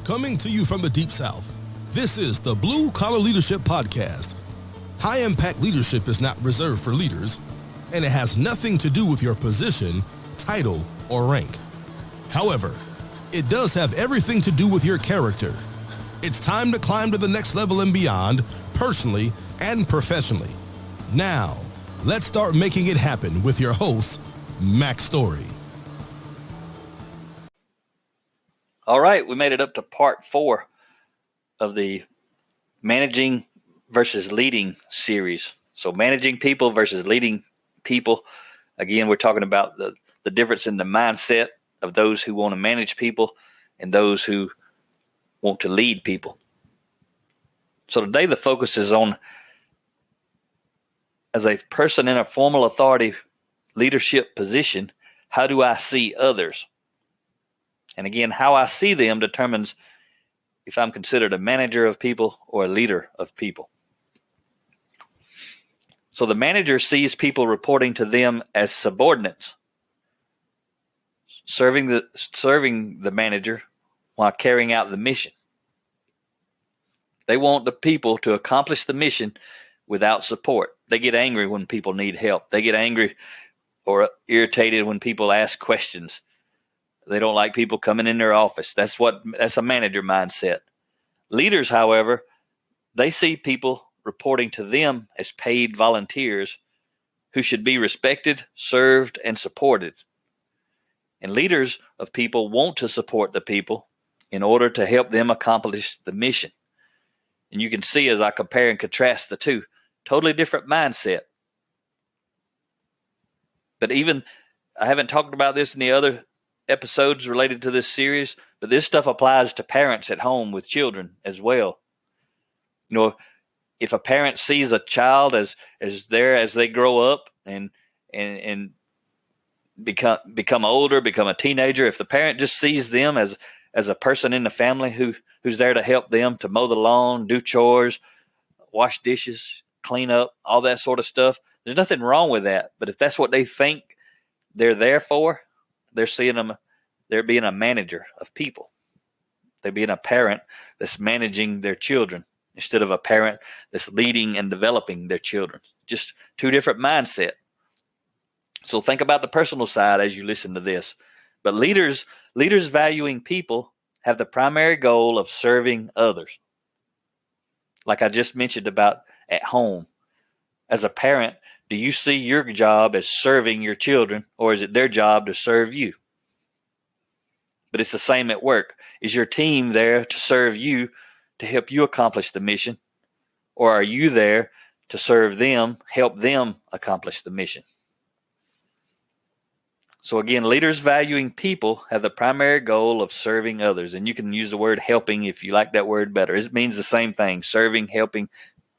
Coming to you from the Deep South, this is the Blue Collar Leadership Podcast. High-impact leadership is not reserved for leaders, and it has nothing to do with your position, title, or rank. However, it does have everything to do with your character. It's time to climb to the next level and beyond, personally and professionally. Now, let's start making it happen with your host, Mac Story. All right, we made it up to part 4 of the Managing versus Leading series. So managing people versus leading people. Again, we're talking about the difference in the mindset of those who want to manage people and those who want to lead people. So today the focus is on, as a person in a formal authority leadership position, how do I see others? And again, how I see them determines if I'm considered a manager of people or a leader of people. So the manager sees people reporting to them as subordinates, serving the manager while carrying out the mission. They want the people to accomplish the mission without support. They get angry when people need help. They get angry or irritated when people ask questions. They don't like people coming in their office. That's a manager mindset. Leaders, however, they see people reporting to them as paid volunteers who should be respected, served, and supported. And leaders of people want to support the people in order to help them accomplish the mission. And you can see as I compare and contrast the two, totally different mindset. But even, I haven't talked about this in the other episodes related to this series, but this stuff applies to parents at home with children as well. You know, if a parent sees a child as they grow up and become older, become a teenager, if the parent just sees them as a person in the family who's there to help them, to mow the lawn, do chores, wash dishes, clean up, all that sort of stuff, there's nothing wrong with that. But if that's what they think they're there for, they're seeing them, they're being a manager of people. They're being a parent that's managing their children instead of a parent that's leading and developing their children. Just two different mindset. So think about the personal side as you listen to this. But leaders valuing people have the primary goal of serving others. Like I just mentioned about at home. As a parent, do you see your job as serving your children, or is it their job to serve you? But it's the same at work. Is your team there to serve you, to help you accomplish the mission? Or are you there to serve them, help them accomplish the mission? So again, leaders valuing people have the primary goal of serving others. And you can use the word helping if you like that word better. It means the same thing. Serving, helping,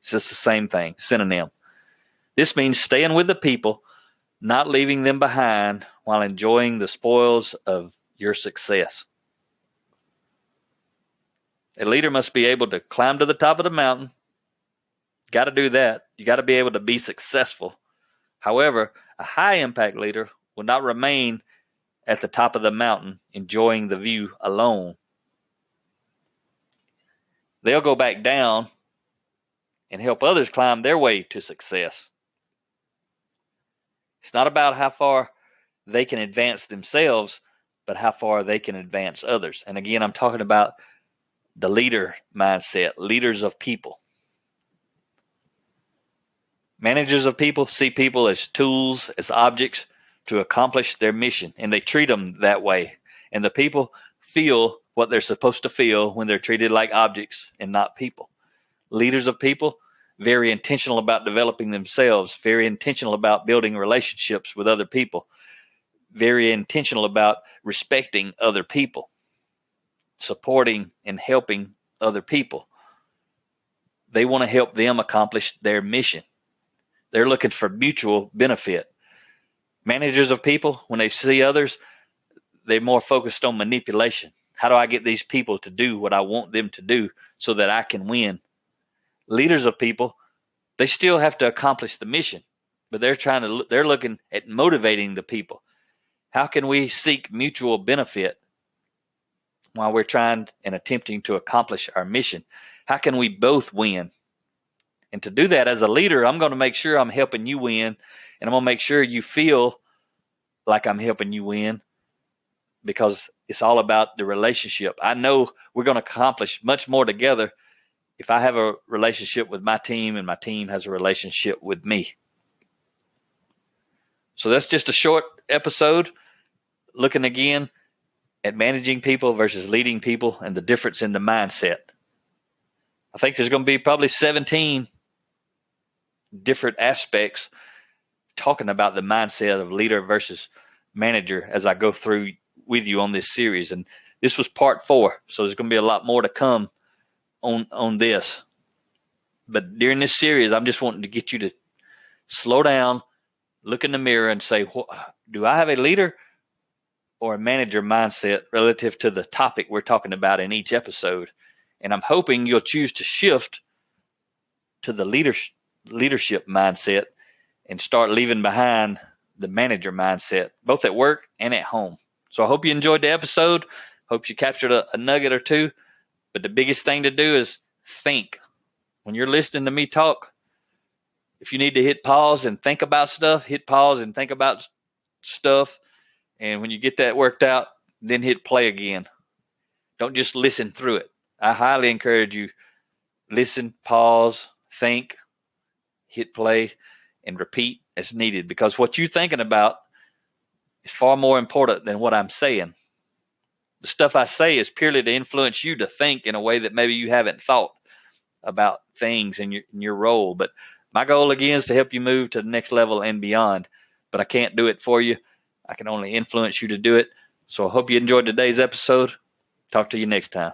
it's just the same thing, synonym. This means staying with the people, not leaving them behind while enjoying the spoils of your success. A leader must be able to climb to the top of the mountain. Got to do that. You got to be able to be successful. However, a high impact leader will not remain at the top of the mountain enjoying the view alone. They'll go back down and help others climb their way to success. It's not about how far they can advance themselves, but how far they can advance others. And again, I'm talking about the leader mindset, leaders of people. Managers of people see people as tools, as objects to accomplish their mission, and they treat them that way. And the people feel what they're supposed to feel when they're treated like objects and not people. Leaders of people, very intentional about developing themselves, very intentional about building relationships with other people, very intentional about respecting other people, supporting and helping other people. They want to help them accomplish their mission. They're looking for mutual benefit. Managers of people, when they see others, they're more focused on manipulation. How do I get these people to do what I want them to do so that I can win? Leaders of people, they still have to accomplish the mission, but they're looking at motivating the people. How can we seek mutual benefit while we're trying and attempting to accomplish our mission? How can we both win? And to do that as a leader, I'm going to make sure I'm helping you win, and I'm going to make sure you feel like I'm helping you win, because it's all about the relationship. I know we're going to accomplish much more together if I have a relationship with my team and my team has a relationship with me. So that's just a short episode looking again at managing people versus leading people and the difference in the mindset. I think there's going to be probably 17 different aspects talking about the mindset of leader versus manager as I go through with you on this series. And this was part 4, so there's going to be a lot more to come on this. But during this series, I'm just wanting to get you to slow down, look in the mirror and say, do I have a leader or a manager mindset relative to the topic we're talking about in each episode? And I'm hoping you'll choose to shift to the leadership mindset and start leaving behind the manager mindset, both at work and at home. So I hope you enjoyed the episode. Hope you captured a nugget or two. But the biggest thing to do is think. When you're listening to me talk, if you need to hit pause and think about stuff, hit pause and think about stuff. And when you get that worked out, then hit play again. Don't just listen through it. I highly encourage you, listen, pause, think, hit play, and repeat as needed, because what you're thinking about is far more important than what I'm saying. The stuff I say is purely to influence you to think in a way that maybe you haven't thought about things in your role. But my goal, again, is to help you move to the next level and beyond. But I can't do it for you. I can only influence you to do it. So I hope you enjoyed today's episode. Talk to you next time.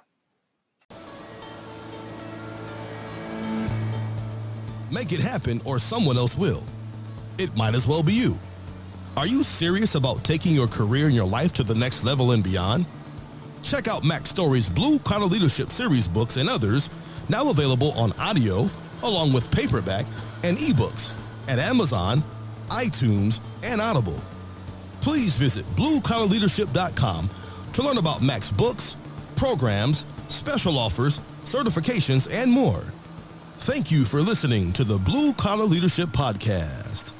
Make it happen or someone else will. It might as well be you. Are you serious about taking your career and your life to the next level and beyond? Check out Mac Story's Blue Collar Leadership series books and others, now available on audio, along with paperback and ebooks at Amazon, iTunes, and Audible. Please visit bluecollarleadership.com to learn about Mac's books, programs, special offers, certifications, and more. Thank you for listening to the Blue Collar Leadership Podcast.